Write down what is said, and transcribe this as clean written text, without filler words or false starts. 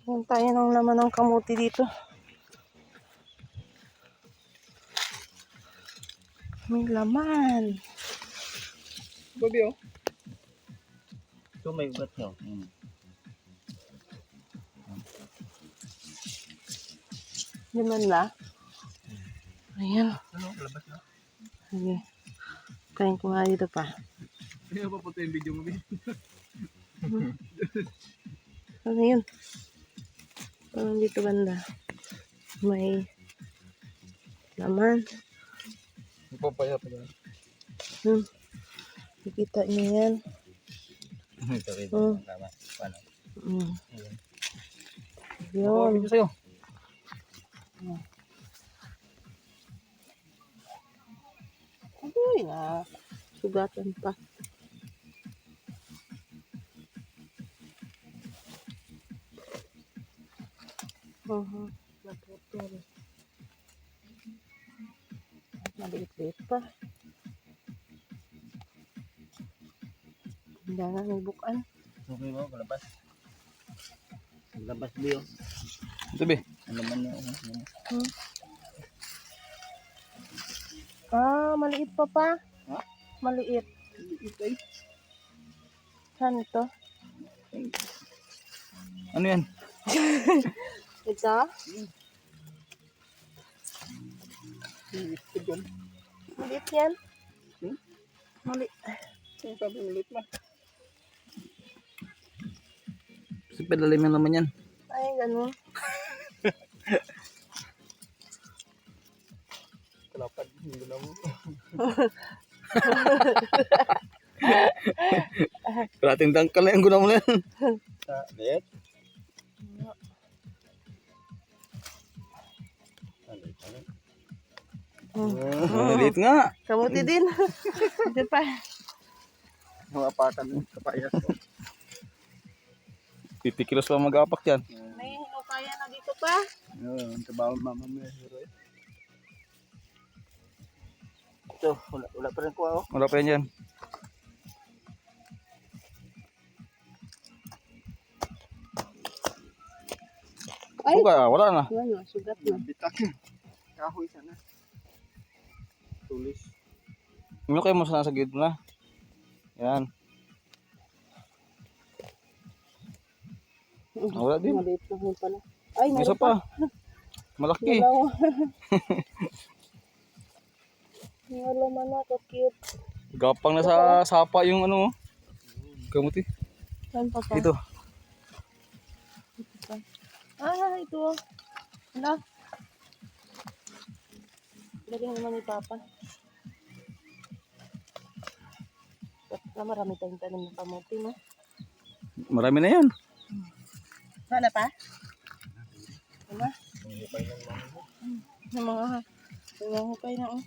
Yan tayo ng laman ng kamuti dito. May laman. Babi oh. Ito may ugat niyo. Laman na. Ayan. Ano? Labas na. Sige. Kain ko nga dito pa. Kaya papunta yung video mo. Ano yun? Parang dito banda. May laman. Papaya pa yan. Nakikita niyo yan. Ito rin. Tama. Paano? Yun. Ito sa'yo. Uy, sugatan pa. Naputol. Maliit-liit pa. Hindi na may bukan. Okay mo, palabas. Labas Bio. Ito be. Ano man yun? Maliit pa pa. Ha? Maliit. Maliit ay. Saan ito? Ano yan? Ito? Maliit yan? Maliit. Yung sabi maliit man. Kasi pedalalim yan naman yan. Ay, ganun. Kalapad. Hindi na mo. Kalating dangkal na yung guna mo na yan. Liit? Liit nga. Kamuti din. Ito pa. Mga apakan yung kapayas. 50 kilos pa mag-apak yan. May hinukaya na dito pa. Ang trabaho mama mo. Ito, wala pa rin kuha oh. Wala pa rin yan. Ay! Wala na. Wala na, sugat na. Bitak. Kahoy sana. Tulis. Ano kayo mo sana sa gilid na? Yan. Wala din. Maliit na yun pala. Ay, Isa pa. Malaki. Dalawa. Wala man na, cute. Gapang na sa sapa yung ano. Kamuti. Saan pa pa? Ito. Ito. Ano? Lagyan naman ni Papa. Marami tayong tanim ng kamuti, no? Marami na yan. Sana pa? Ano? Yung mga hukay na, oh.